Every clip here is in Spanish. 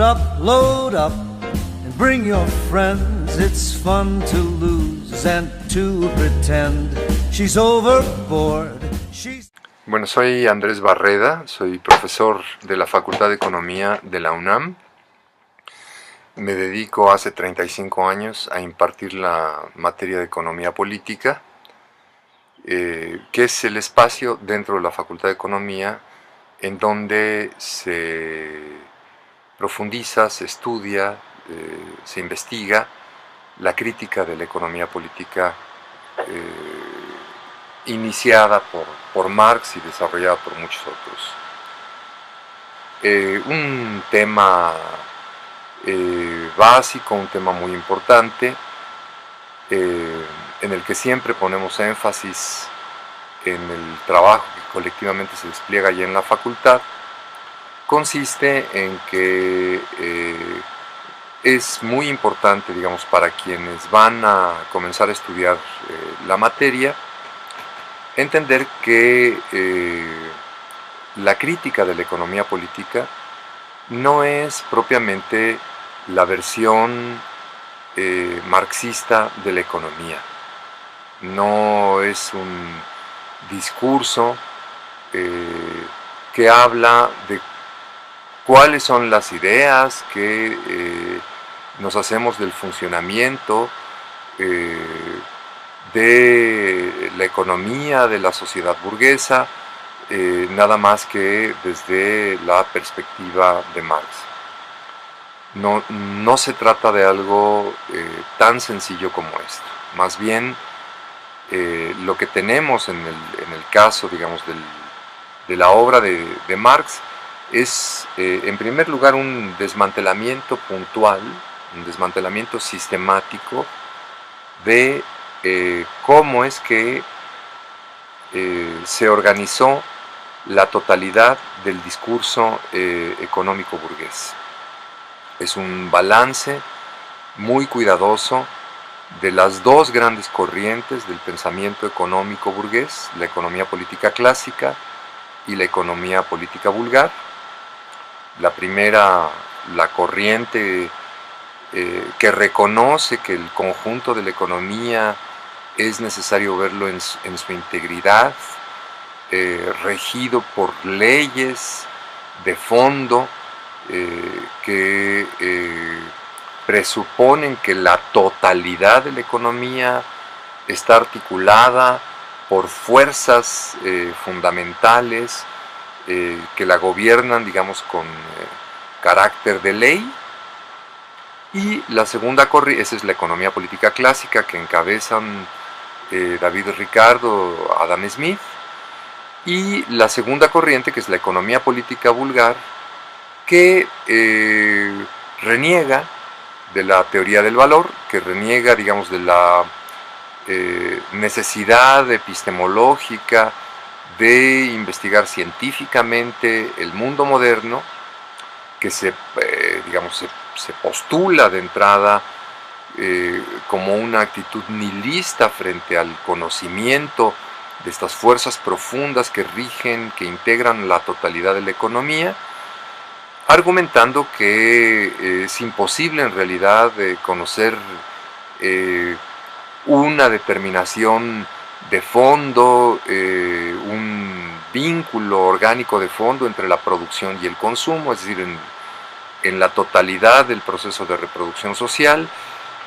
load up, and bring your friends. It's fun to lose and to pretend she's overboard. Bueno, soy Andrés Barreda, soy profesor de la Facultad de Economía de la UNAM. Me dedico hace 35 años a impartir la materia de Economía Política, que es el espacio dentro de la Facultad de Economía en donde se profundiza, se estudia, se investiga la crítica de la economía política iniciada por Marx y desarrollada por muchos otros. Un tema básico, un tema muy importante, en el que siempre ponemos énfasis en el trabajo que colectivamente se despliega allí en la facultad, consiste en que es muy importante, digamos, para quienes van a comenzar a estudiar la materia, entender que la crítica de la economía política no es propiamente la versión marxista de la economía. No es un discurso que habla de cuáles son las ideas que nos hacemos del funcionamiento de la economía, de la sociedad burguesa, nada más que desde la perspectiva de Marx. No se trata de algo tan sencillo como esto. Más bien, lo que tenemos en el caso, digamos, de la obra de Marx es, en primer lugar, un desmantelamiento puntual, un desmantelamiento sistemático de cómo es que se organizó la totalidad del discurso económico burgués. Es un balance muy cuidadoso de las dos grandes corrientes del pensamiento económico burgués, la economía política clásica y la economía política vulgar. La primera, la corriente que reconoce que el conjunto de la economía es necesario verlo en su integridad, regido por leyes de fondo que presuponen que la totalidad de la economía está articulada por fuerzas fundamentales que la gobiernan, digamos, con carácter de ley. Y la segunda corriente, esa es la economía política clásica que encabezan David Ricardo, Adam Smith, y la segunda corriente, que es la economía política vulgar, que reniega de la teoría del valor, que reniega, digamos, de la necesidad epistemológica de investigar científicamente el mundo moderno, que se postula de entrada como una actitud nihilista frente al conocimiento de estas fuerzas profundas que rigen, que integran la totalidad de la economía, argumentando que es imposible en realidad conocer una determinación de fondo, un vínculo orgánico de fondo entre la producción y el consumo, es decir, en la totalidad del proceso de reproducción social,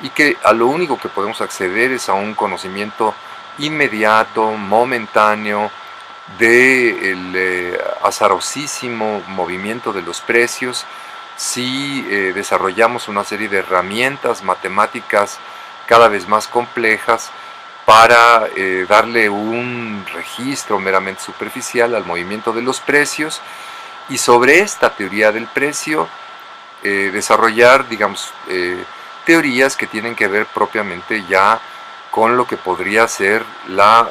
y que a lo único que podemos acceder es a un conocimiento inmediato, momentáneo, del azarosísimo movimiento de los precios si desarrollamos una serie de herramientas matemáticas cada vez más complejas para darle un registro meramente superficial al movimiento de los precios, y sobre esta teoría del precio desarrollar, digamos, teorías que tienen que ver propiamente ya con lo que podría ser la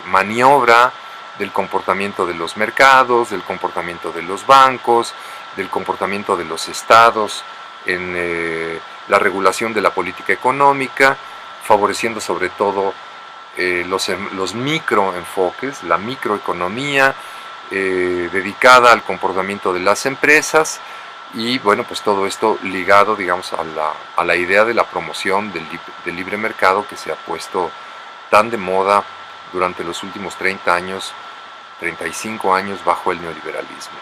maniobra del comportamiento de los mercados, del comportamiento de los bancos, del comportamiento de los estados en la regulación de la política económica, favoreciendo sobre todo los microenfoques, la microeconomía dedicada al comportamiento de las empresas, Y bueno, pues todo esto ligado, digamos, a la idea de la promoción del libre mercado que se ha puesto tan de moda durante los últimos 30 años, 35 años bajo el neoliberalismo.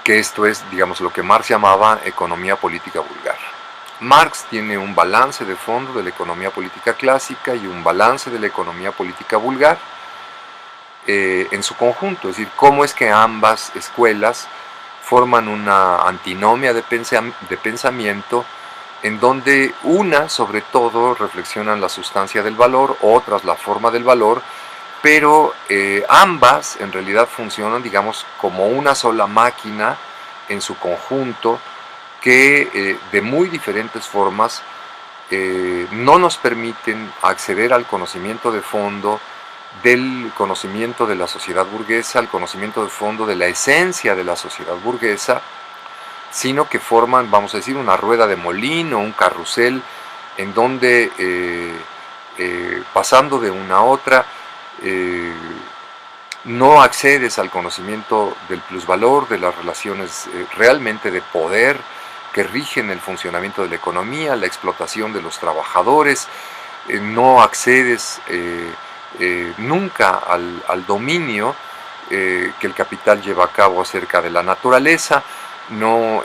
Que esto es, digamos, lo que Marx llamaba economía política vulgar. Marx tiene un balance de fondo de la economía política clásica y un balance de la economía política vulgar en su conjunto, es decir, cómo es que ambas escuelas forman una antinomia de pensamiento en donde una, sobre todo, reflexionan la sustancia del valor, otras la forma del valor, pero ambas en realidad funcionan, digamos, como una sola máquina en su conjunto que de muy diferentes formas no nos permiten acceder al conocimiento de fondo del conocimiento de la sociedad burguesa, al conocimiento de fondo de la esencia de la sociedad burguesa, sino que forman, vamos a decir, una rueda de molino, un carrusel, en donde pasando de una a otra, no accedes al conocimiento del plusvalor, de las relaciones realmente de poder que rigen el funcionamiento de la economía, la explotación de los trabajadores, no accedes nunca al dominio que el capital lleva a cabo acerca de la naturaleza, no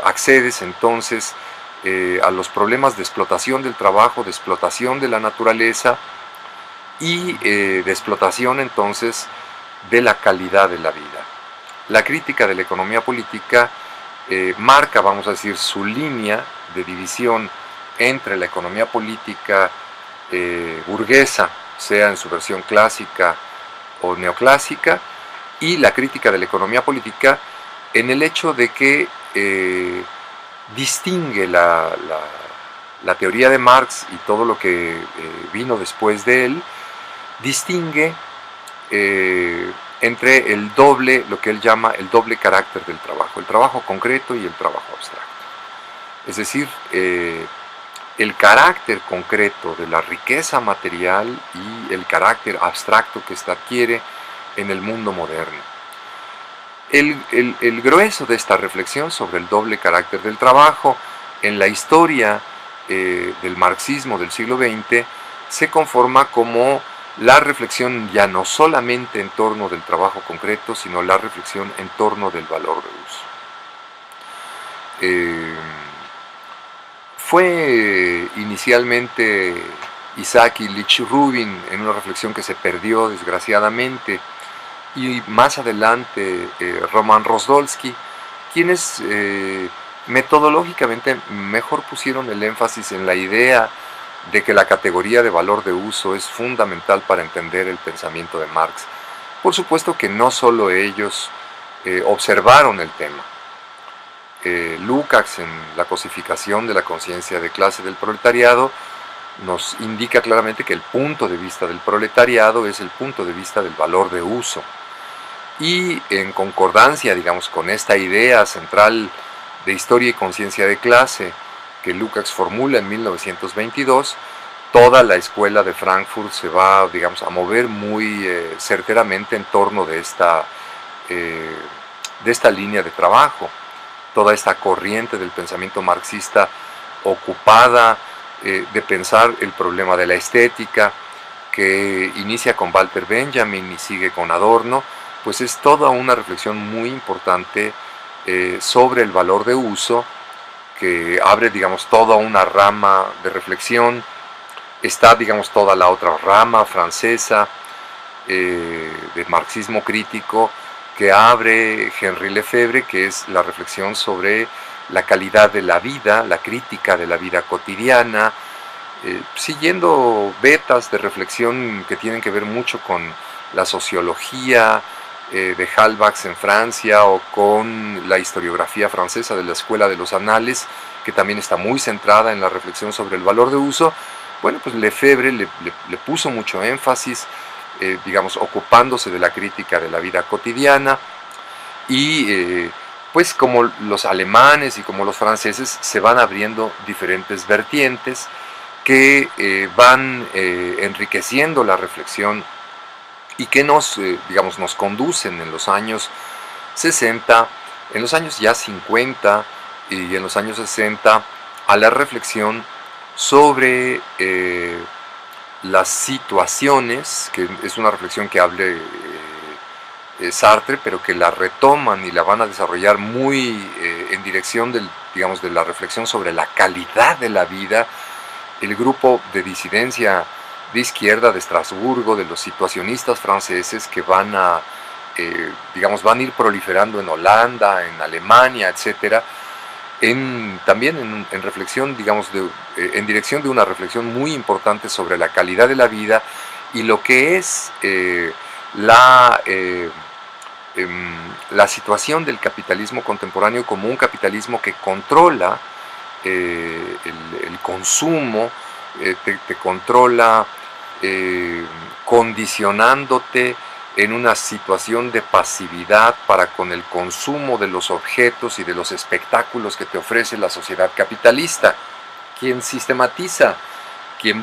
accedes entonces a los problemas de explotación del trabajo, de explotación de la naturaleza y de explotación entonces de la calidad de la vida. La crítica de la economía política marca, vamos a decir, su línea de división entre la economía política burguesa, sea en su versión clásica o neoclásica, y la crítica de la economía política en el hecho de que distingue la teoría de Marx y todo lo que vino después de él, distingue entre el doble, lo que él llama el doble carácter del trabajo, el trabajo concreto y el trabajo abstracto. Es decir, el carácter concreto de la riqueza material y el carácter abstracto que ésta adquiere en el mundo moderno. El grueso de esta reflexión sobre el doble carácter del trabajo en la historia del marxismo del siglo XX se conforma como la reflexión ya no solamente en torno del trabajo concreto, sino la reflexión en torno del valor de uso. Fue inicialmente Isaac Illich Rubin, en una reflexión que se perdió desgraciadamente, y más adelante Roman Rozdolsky, quienes metodológicamente mejor pusieron el énfasis en la idea de que la categoría de valor de uso es fundamental para entender el pensamiento de Marx. Por supuesto que no solo ellos observaron el tema. Lukács, en la cosificación de la conciencia de clase del proletariado, nos indica claramente que el punto de vista del proletariado es el punto de vista del valor de uso. Y en concordancia, digamos, con esta idea central de historia y conciencia de clase que Lukács formula en 1922, toda la escuela de Frankfurt se va, digamos, a mover muy certeramente en torno de esta línea de trabajo. Toda esta corriente del pensamiento marxista ocupada de pensar el problema de la estética, que inicia con Walter Benjamin y sigue con Adorno, pues es toda una reflexión muy importante sobre el valor de uso, que abre, digamos, toda una rama de reflexión. Está, digamos, toda la otra rama francesa de marxismo crítico que abre Henri Lefebvre, que es la reflexión sobre la calidad de la vida, la crítica de la vida cotidiana, siguiendo vetas de reflexión que tienen que ver mucho con la sociología de Halbach en Francia, o con la historiografía francesa de la Escuela de los Anales, que también está muy centrada en la reflexión sobre el valor de uso. Bueno, pues Lefebvre le puso mucho énfasis, digamos, ocupándose de la crítica de la vida cotidiana, y pues como los alemanes y como los franceses se van abriendo diferentes vertientes que van enriqueciendo la reflexión y que nos, digamos, nos conducen en los años 60 en los años ya 50 y en los años 60 a la reflexión sobre las situaciones, que es una reflexión que hable Sartre, pero que la retoman y la van a desarrollar muy en dirección digamos, de la reflexión sobre la calidad de la vida, el grupo de disidencia de izquierda de Estrasburgo, de los situacionistas franceses que van a, digamos, van a ir proliferando en Holanda, en Alemania, etcétera, también en reflexión, digamos, en dirección de una reflexión muy importante sobre la calidad de la vida y lo que es la situación del capitalismo contemporáneo como un capitalismo que controla el consumo, te controla condicionándote en una situación de pasividad para con el consumo de los objetos y de los espectáculos que te ofrece la sociedad capitalista. Quien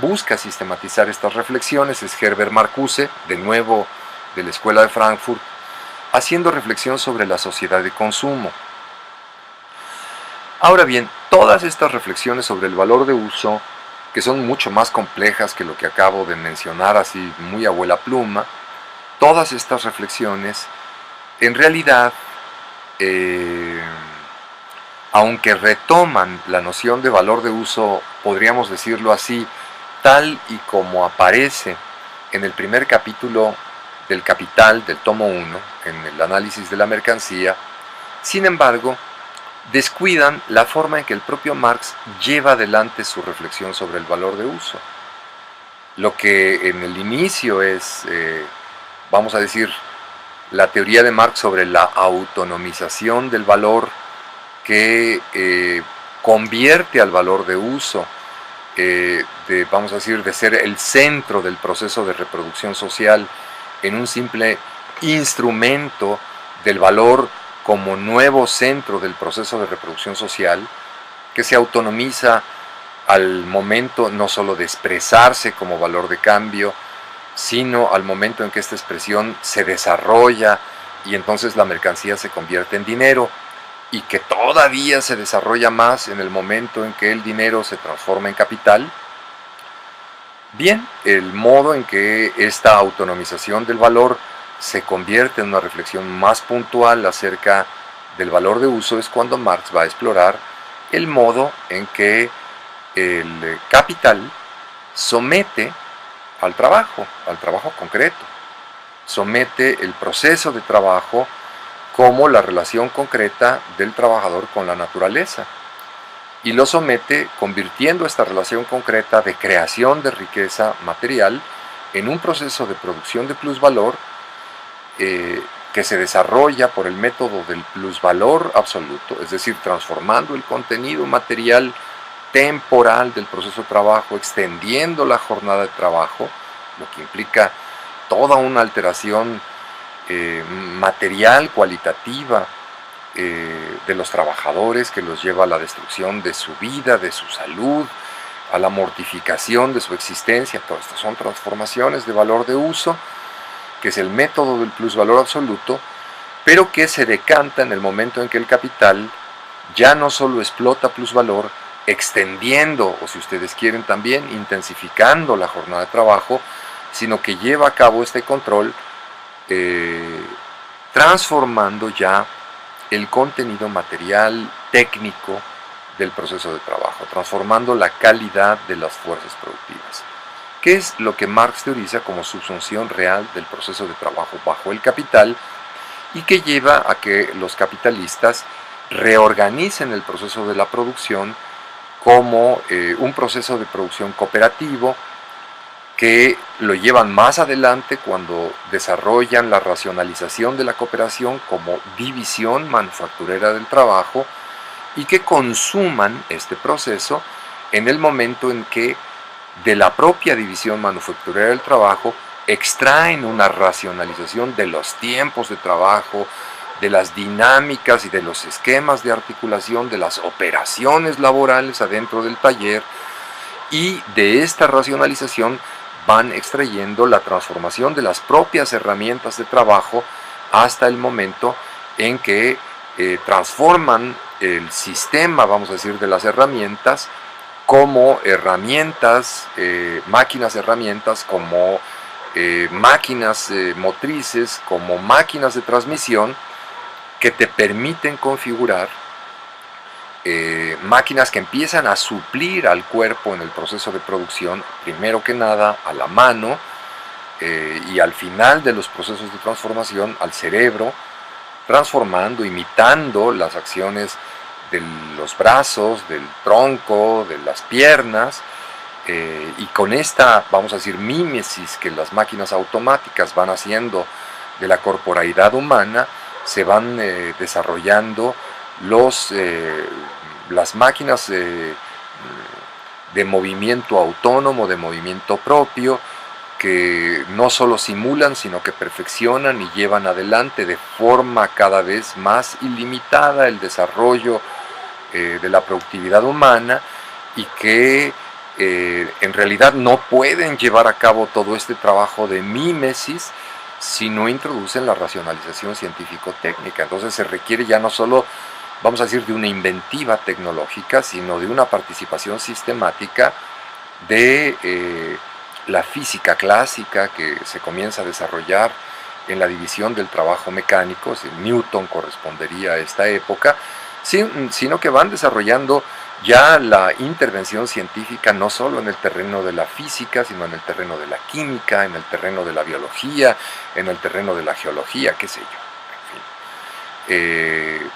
busca sistematizar estas reflexiones es Herbert Marcuse, de nuevo de la Escuela de Frankfurt, haciendo reflexión sobre la sociedad de consumo. Ahora bien, todas estas reflexiones sobre el valor de uso, que son mucho más complejas que lo que acabo de mencionar así muy abuela pluma, todas estas reflexiones, en realidad, aunque retoman la noción de valor de uso, podríamos decirlo así, tal y como aparece en el primer capítulo del Capital, del tomo 1, en el análisis de la mercancía, sin embargo, descuidan la forma en que el propio Marx lleva adelante su reflexión sobre el valor de uso. Lo que en el inicio es, vamos a decir, la teoría de Marx sobre la autonomización del valor que convierte al valor de uso, vamos a decir, de ser el centro del proceso de reproducción social en un simple instrumento del valor como nuevo centro del proceso de reproducción social, que se autonomiza al momento no solo de expresarse como valor de cambio, sino al momento en que esta expresión se desarrolla y entonces la mercancía se convierte en dinero, y que todavía se desarrolla más en el momento en que el dinero se transforma en capital. Bien, el modo en que esta autonomización del valor se convierte en una reflexión más puntual acerca del valor de uso es cuando Marx va a explorar el modo en que el capital somete al trabajo concreto, somete el proceso de trabajo como la relación concreta del trabajador con la naturaleza, y lo somete convirtiendo esta relación concreta de creación de riqueza material en un proceso de producción de plusvalor que se desarrolla por el método del plusvalor absoluto, es decir, transformando el contenido material temporal del proceso de trabajo, extendiendo la jornada de trabajo, lo que implica toda una alteración material, cualitativa de los trabajadores, que los lleva a la destrucción de su vida, de su salud, a la mortificación de su existencia. Todas estas son transformaciones de valor de uso, que es el método del plusvalor absoluto, pero que se decanta en el momento en que el capital ya no solo explota plusvalor, extendiendo, o si ustedes quieren también, intensificando la jornada de trabajo, sino que lleva a cabo este control transformando ya el contenido material, técnico del proceso de trabajo, transformando la calidad de las fuerzas productivas, que es lo que Marx teoriza como subsunción real del proceso de trabajo bajo el capital, y que lleva a que los capitalistas reorganicen el proceso de la producción como un proceso de producción cooperativo, que lo llevan más adelante cuando desarrollan la racionalización de la cooperación como división manufacturera del trabajo, y que consuman este proceso en el momento en que de la propia división manufacturera del trabajo extraen una racionalización de los tiempos de trabajo, de las dinámicas y de los esquemas de articulación de las operaciones laborales adentro del taller, y de esta racionalización van extrayendo la transformación de las propias herramientas de trabajo hasta el momento en que transforman el sistema, vamos a decir, de las herramientas como herramientas, máquinas herramientas, como máquinas motrices, como máquinas de transmisión que te permiten configurar máquinas que empiezan a suplir al cuerpo en el proceso de producción, primero que nada a la mano, y al final de los procesos de transformación al cerebro, transformando, imitando las acciones de los brazos, del tronco, de las piernas, y con esta, vamos a decir, mímesis que las máquinas automáticas van haciendo de la corporeidad humana, se van desarrollando las máquinas de movimiento autónomo, de movimiento propio, que no solo simulan, sino que perfeccionan y llevan adelante de forma cada vez más ilimitada el desarrollo de la productividad humana, y que en realidad no pueden llevar a cabo todo este trabajo de mímesis si no introducen la racionalización científico-técnica. Entonces se requiere ya no solo, vamos a decir, de una inventiva tecnológica, sino de una participación sistemática de la física clásica que se comienza a desarrollar en la división del trabajo mecánico. Newton correspondería a esta época, sino que van desarrollando ya la intervención científica no solo en el terreno de la física, sino en el terreno de la química, en el terreno de la biología, en el terreno de la geología, qué sé yo. En fin.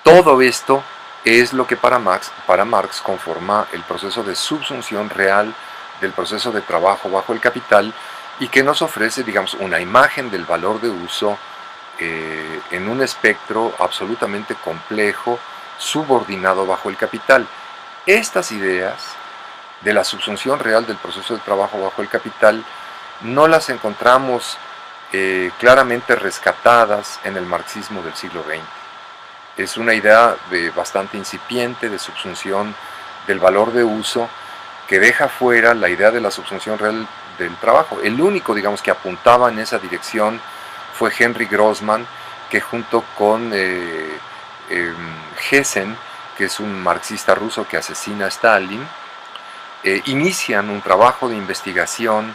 Todo esto es lo que para Marx conforma el proceso de subsunción real del proceso de trabajo bajo el capital, y que nos ofrece, digamos, una imagen del valor de uso en un espectro absolutamente complejo, subordinado bajo el capital. Estas ideas de la subsunción real del proceso de trabajo bajo el capital no las encontramos claramente rescatadas en el marxismo del siglo XX. Es una idea bastante incipiente de subsunción del valor de uso, que deja fuera la idea de la subsunción real del trabajo. El único, digamos, que apuntaba en esa dirección fue Henry Grossman, que junto con Hessen, que es un marxista ruso que asesina a Stalin, inician un trabajo de investigación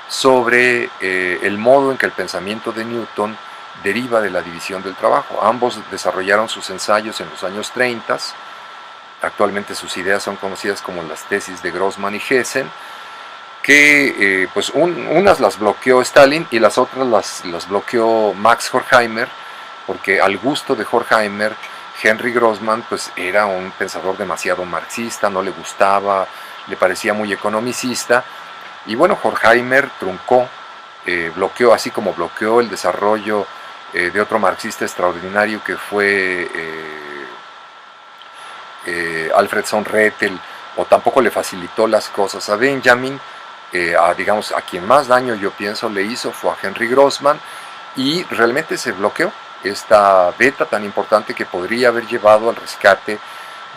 sobre el modo en que el pensamiento de Newton deriva de la división del trabajo. Ambos desarrollaron sus ensayos en los años 30. Actualmente sus ideas son conocidas como las tesis de Grossman y Hessen, que pues unas las bloqueó Stalin y las otras las bloqueó Max Horkheimer, porque al gusto de Horkheimer, Henry Grossman pues era un pensador demasiado marxista, no le gustaba, le parecía muy economicista, y bueno, Horkheimer truncó, bloqueó, así como bloqueó el desarrollo de otro marxista extraordinario que fue Alfred von Rethel, o tampoco le facilitó las cosas a Benjamin. Digamos, a quien más daño, yo pienso, le hizo fue a Henry Grossman, y realmente se bloqueó esta beta tan importante que podría haber llevado al rescate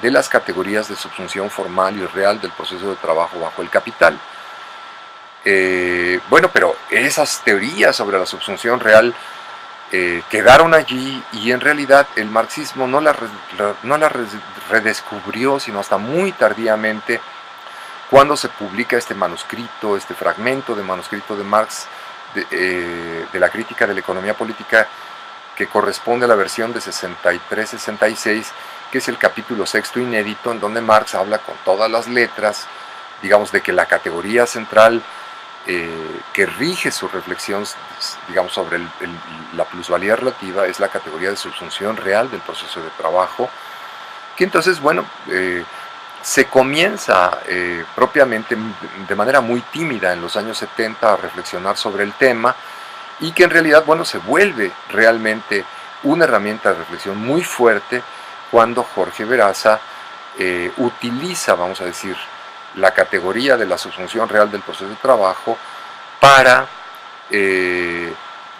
de las categorías de subsunción formal y real del proceso de trabajo bajo el capital. Bueno, pero esas teorías sobre la subsunción real quedaron allí, y en realidad el marxismo no las redescubrió sino hasta muy tardíamente, cuando se publica este manuscrito, este fragmento de manuscrito de Marx de la crítica de la economía política, que corresponde a la versión de 63-66, que es el capítulo sexto inédito, en donde Marx habla con todas las letras, digamos, de que la categoría central que rige su reflexión, digamos, sobre la plusvalía relativa es la categoría de subsunción real del proceso de trabajo, que entonces, bueno, se comienza propiamente de manera muy tímida en los años 70 a reflexionar sobre el tema, y que en realidad, bueno, se vuelve realmente una herramienta de reflexión muy fuerte cuando Jorge Veraza utiliza, vamos a decir, la categoría de la subsunción real del proceso de trabajo para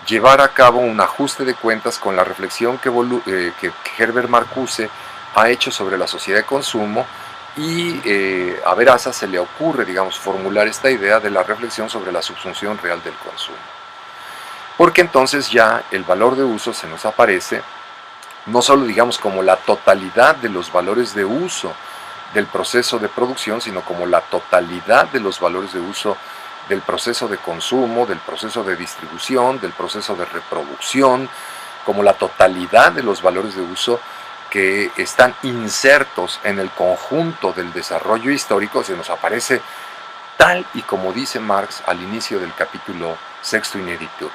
llevar a cabo un ajuste de cuentas con la reflexión que Herbert Marcuse ha hecho sobre la sociedad de consumo, y a Veraza se le ocurre, digamos, formular esta idea de la reflexión sobre la subsunción real del consumo. Porque entonces ya el valor de uso se nos aparece no solo digamos como la totalidad de los valores de uso del proceso de producción, sino como la totalidad de los valores de uso del proceso de consumo, del proceso de distribución, del proceso de reproducción, como la totalidad de los valores de uso que están insertos en el conjunto del desarrollo histórico. Se nos aparece tal y como dice Marx al inicio del capítulo sexto inédito,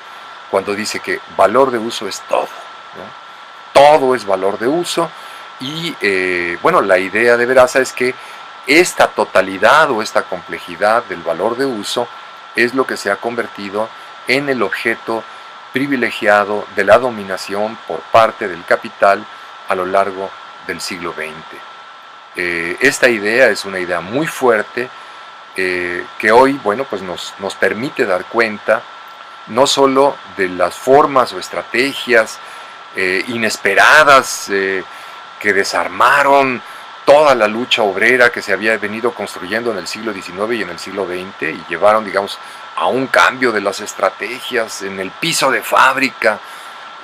cuando dice que valor de uso es todo, ¿no? Todo es valor de uso. Y bueno, la idea de Veraza es que esta totalidad o esta complejidad del valor de uso es lo que se ha convertido en el objeto privilegiado de la dominación por parte del capital a lo largo del siglo XX. Esta idea es una idea muy fuerte que hoy, bueno, pues nos permite dar cuenta no solo de las formas o estrategias inesperadas que desarmaron toda la lucha obrera que se había venido construyendo en el siglo XIX y en el siglo XX y llevaron, digamos, a un cambio de las estrategias en el piso de fábrica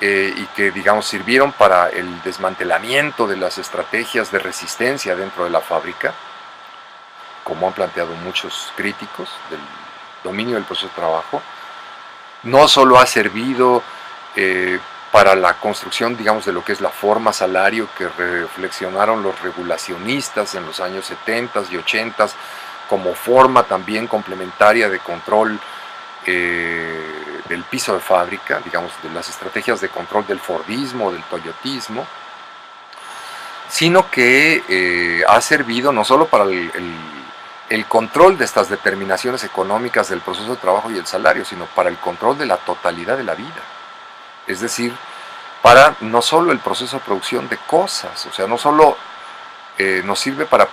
y que, digamos, sirvieron para el desmantelamiento de las estrategias de resistencia dentro de la fábrica, como han planteado muchos críticos del dominio del proceso de trabajo. No solo ha servido para la construcción, digamos, de lo que es la forma salario que reflexionaron los regulacionistas en los años 70 y 80 como forma también complementaria de control del piso de fábrica, digamos, de las estrategias de control del Fordismo, del Toyotismo, sino que ha servido no solo para el control de estas determinaciones económicas del proceso de trabajo y el salario, sino para el control de la totalidad de la vida. Es decir, para no solo el proceso de producción de cosas, o sea, no solo nos sirve para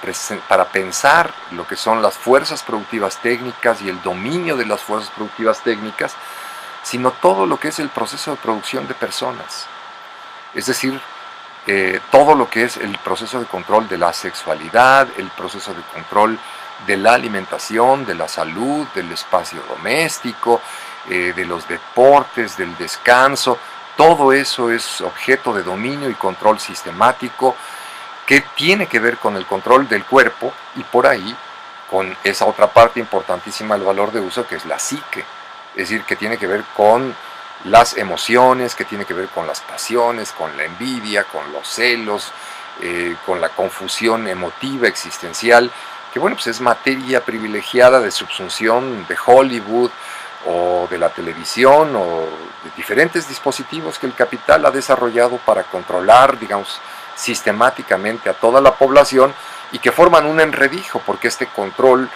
pensar lo que son las fuerzas productivas técnicas y el dominio de las fuerzas productivas técnicas, sino todo lo que es el proceso de producción de personas. Es decir, todo lo que es el proceso de control de la sexualidad, el proceso de control de la alimentación, de la salud, del espacio doméstico, de los deportes, del descanso. Todo eso es objeto de dominio y control sistemático que tiene que ver con el control del cuerpo y por ahí con esa otra parte importantísima del valor de uso que es la psique, es decir, que tiene que ver con las emociones, que tiene que ver con las pasiones, con la envidia, con los celos, con la confusión emotiva, existencial, que bueno, pues es materia privilegiada de subsunción de Hollywood o de la televisión o de diferentes dispositivos que el capital ha desarrollado para controlar, digamos, sistemáticamente a toda la población y que forman un enredijo, porque este control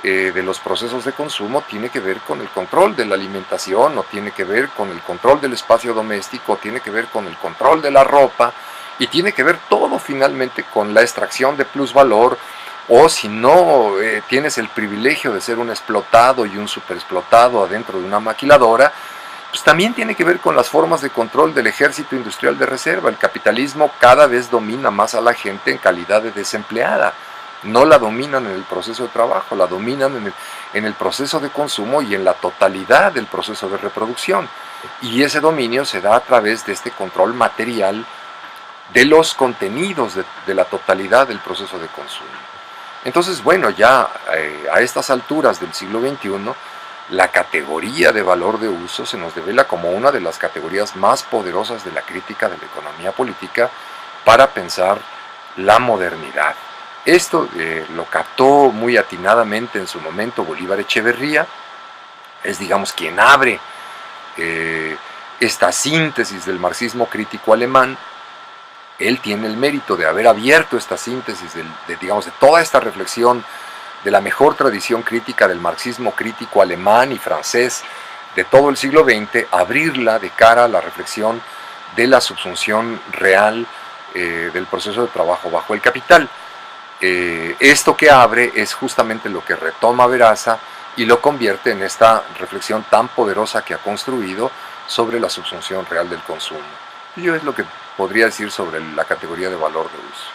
de los procesos de consumo tiene que ver con el control de la alimentación, o tiene que ver con el control del espacio doméstico, tiene que ver con el control de la ropa, y tiene que ver todo finalmente con la extracción de plusvalor, o si no tienes el privilegio de ser un explotado y un superexplotado adentro de una maquiladora, pues también tiene que ver con las formas de control del ejército industrial de reserva. El capitalismo cada vez domina más a la gente en calidad de desempleada. No la dominan en el proceso de trabajo, la dominan en el proceso de consumo y en la totalidad del proceso de reproducción. Y ese dominio se da a través de este control material de los contenidos de la totalidad del proceso de consumo. Entonces, bueno, ya a estas alturas del siglo XXI, la categoría de valor de uso se nos devela como una de las categorías más poderosas de la crítica de la economía política para pensar la modernidad. Esto lo captó muy atinadamente en su momento Bolívar Echeverría, es, digamos, quien abre esta síntesis del marxismo crítico alemán. Él tiene el mérito de haber abierto esta síntesis digamos, de toda esta reflexión de la mejor tradición crítica del marxismo crítico alemán y francés de todo el siglo XX, abrirla de cara a la reflexión de la subsunción real del proceso de trabajo bajo el capital. Esto que abre es justamente lo que retoma Veraza y lo convierte en esta reflexión tan poderosa que ha construido sobre la subsunción real del consumo. Y es lo que podría decir sobre la categoría de valor de uso.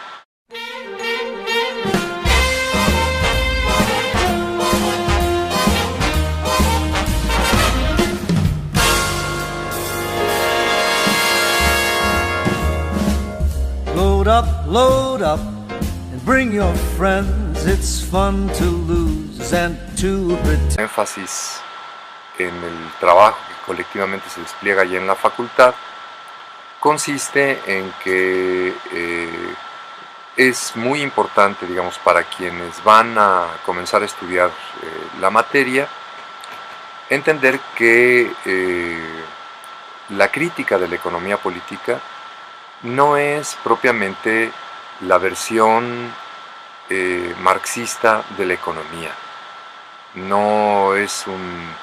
load up and bring your friends. It's fun to lose and to pretend. Énfasis en el trabajo que colectivamente se despliega allí en la facultad consiste en que es muy importante, digamos, para quienes van a comenzar a estudiar la materia, entender que la crítica de la economía política no es propiamente la versión marxista de la economía. No es un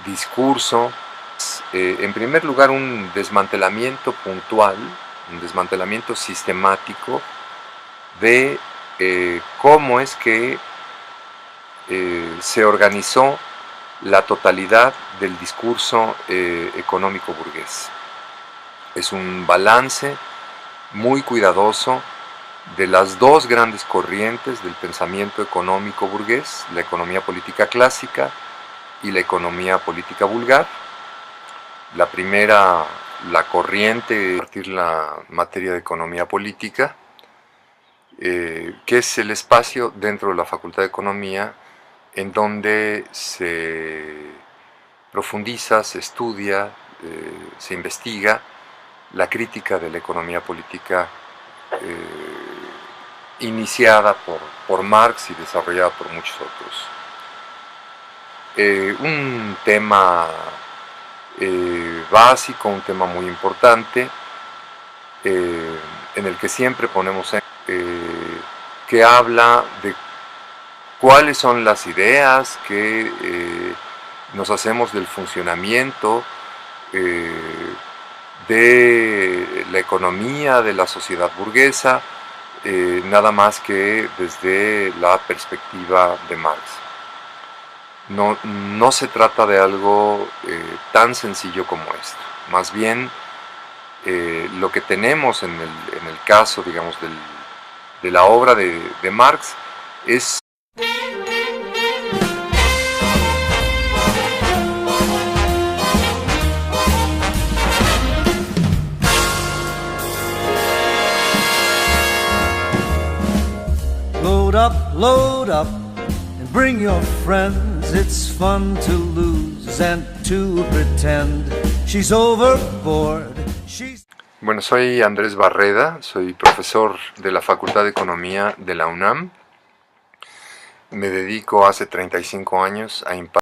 discurso, en primer lugar un desmantelamiento puntual, un desmantelamiento sistemático de cómo es que se organizó la totalidad del discurso económico burgués. Es un balance muy cuidadoso de las dos grandes corrientes del pensamiento económico burgués, la economía política clásica y la economía política vulgar. La primera, la corriente, a partir de la materia de economía política, que es el espacio dentro de la Facultad de Economía en donde se profundiza, se estudia, se investiga la crítica de la economía política iniciada por Marx y desarrollada por muchos otros. Un tema básico, un tema muy importante, en el que siempre ponemos que habla de cuáles son las ideas que nos hacemos del funcionamiento de la economía, de la sociedad burguesa, nada más que desde la perspectiva de Marx. No se trata de algo tan sencillo como esto. Más bien, lo que tenemos en el caso, digamos, de la obra de Marx es load up, and bring your friends. It's fun to lose and to pretend. She's overboard. Bueno, soy Andrés Barreda, soy profesor de la Facultad de Economía de la UNAM. Me dedico hace 35 años a impartir